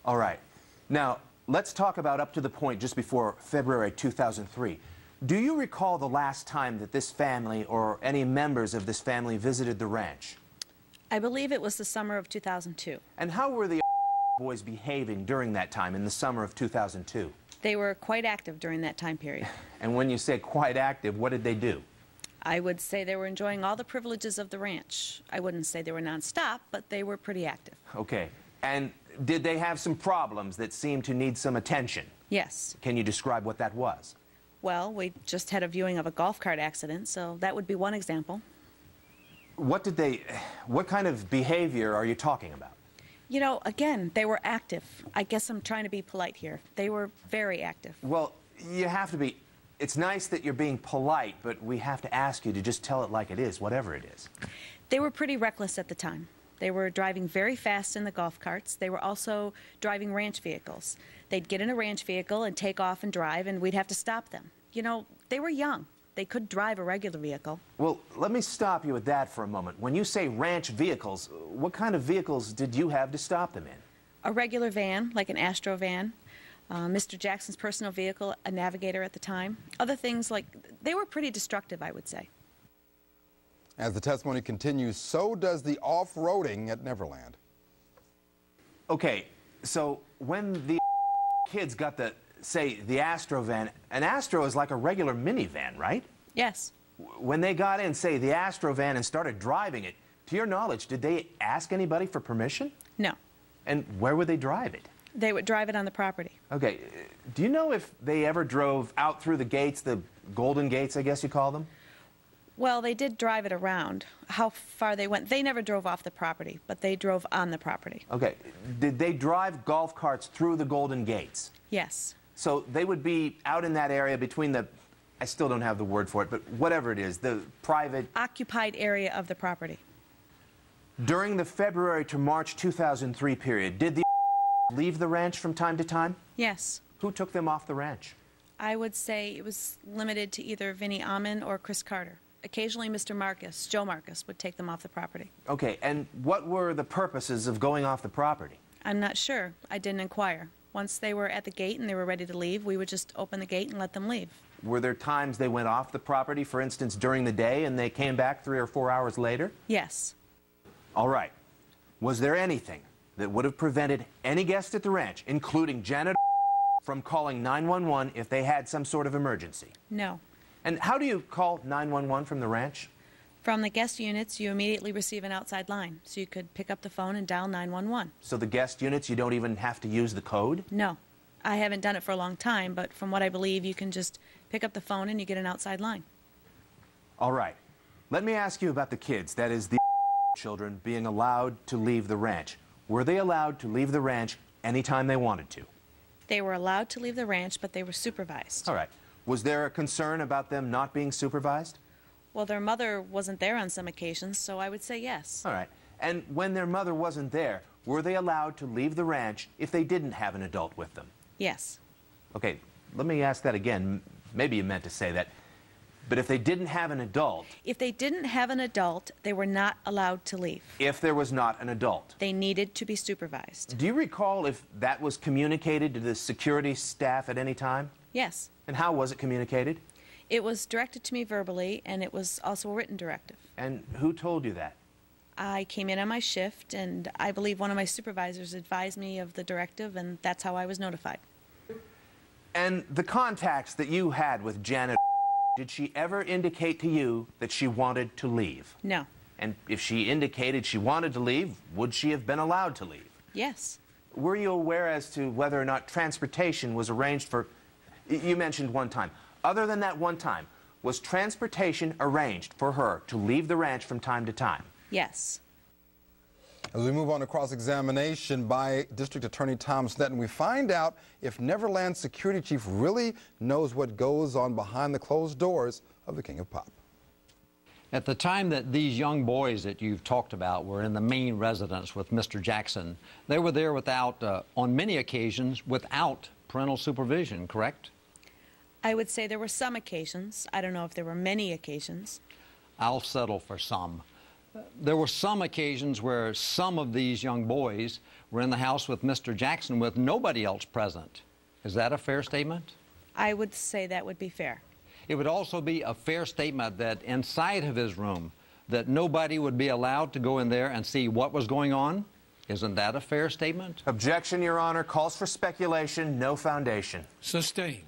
All right. Now, let's talk about up to the point just before February 2003. Do you recall the last time that this family or any members of this family visited the ranch? I believe it was the summer of 2002. And how were the boys behaving during that time in the summer of 2002? They were quite active during that time period. And when you say quite active, what did they do? I would say they were enjoying all the privileges of the ranch. I wouldn't say they were nonstop, but they were pretty active. Okay. And did they have some problems that seemed to need some attention? Yes. Can you describe what that was? Well, we just had a viewing of a golf cart accident, so that would be one example. What kind of behavior are you talking about? You know, again, they were active. I guess I'm trying to be polite here. They were very active. Well, you have to be. It's nice that you're being polite, but we have to ask you to just tell it like it is, whatever it is. They were pretty reckless at the time. They were driving very fast in the golf carts. They were also driving ranch vehicles. They'd get in a ranch vehicle and take off and drive, and we'd have to stop them. You know, they were young. They could drive a regular vehicle. Well, let me stop you with that for a moment. When you say ranch vehicles, what kind of vehicles did you have to stop them in? A regular van, like an Astro van. Mr. Jackson's personal vehicle, a Navigator at the time. Other things like, they were pretty destructive, I would say. As the testimony continues, so does the off-roading at Neverland. Okay, so when the kids got the Astro van, an Astro is like a regular minivan, right? Yes. When they got in, say, the Astro van and started driving it, to your knowledge, did they ask anybody for permission? No. And where would they drive it? They would drive it on the property. Okay, do you know if they ever drove out through the gates, the Golden Gates, I guess you call them? Well, they did drive it around. How far they went, they never drove off the property, but they drove on the property. Okay, did they drive golf carts through the Golden Gates? Yes. So they would be out in that area between the, I still don't have the word for it, but whatever it is, the private... Occupied area of the property. During the February to March 2003 period, did the leave the ranch from time to time? Yes. Who took them off the ranch? I would say it was limited to either Vinnie Amon or Chris Carter. Occasionally Mr. Marcus, Joe Marcus, would take them off the property. Okay, and what were the purposes of going off the property? I'm not sure. I didn't inquire. Once they were at the gate and they were ready to leave, we would just open the gate and let them leave. Were there times they went off the property, for instance, during the day, and they came back 3 or 4 hours later? Yes. All right. Was there anything that would have prevented any guest at the ranch, including Janet, from calling 911 if they had some sort of emergency? No. And how do you call 911 from the ranch? From the guest units, you immediately receive an outside line, so you could pick up the phone and dial 911. So the guest units, you don't even have to use the code? No. I haven't done it for a long time, but from what I believe, you can just pick up the phone and you get an outside line. All right. Let me ask you about the kids, that is, the children being allowed to leave the ranch. Were they allowed to leave the ranch anytime they wanted to? They were allowed to leave the ranch, but they were supervised. All right. Was there a concern about them not being supervised? Well, their mother wasn't there on some occasions, so I would say yes. All right. And when their mother wasn't there, were they allowed to leave the ranch if they didn't have an adult with them? Yes. Okay, let me ask that again. Maybe you meant to say that. But if they didn't have an adult... If they didn't have an adult, they were not allowed to leave. If there was not an adult? They needed to be supervised. Do you recall if that was communicated to the security staff at any time? Yes. And how was it communicated? It was directed to me verbally, and it was also a written directive. And who told you that? I came in on my shift, and I believe one of my supervisors advised me of the directive, and that's how I was notified. And the contacts that you had with Janet, did she ever indicate to you that she wanted to leave? No. And if she indicated she wanted to leave, would she have been allowed to leave? Yes. Were you aware as to whether or not transportation was arranged for... You mentioned one time. Other than that one time, was transportation arranged for her to leave the ranch from time to time? Yes. As we move on to cross-examination by District Attorney Tom Sneddon, we find out if Neverland's security chief really knows what goes on behind the closed doors of the King of Pop. At the time that these young boys that you've talked about were in the main residence with Mr. Jackson, they were there without, on many occasions, without parental supervision, correct? I would say there were some occasions. I don't know if there were many occasions. I'll settle for some. there were some occasions where some of these young boys were in the house with Mr. Jackson with nobody else present. Is that a fair statement? I would say that would be fair. It would also be a fair statement that inside of his room, that nobody would be allowed to go in there and see what was going on? Isn't that a fair statement? Objection, Your Honor. Calls for speculation, no foundation. Sustained.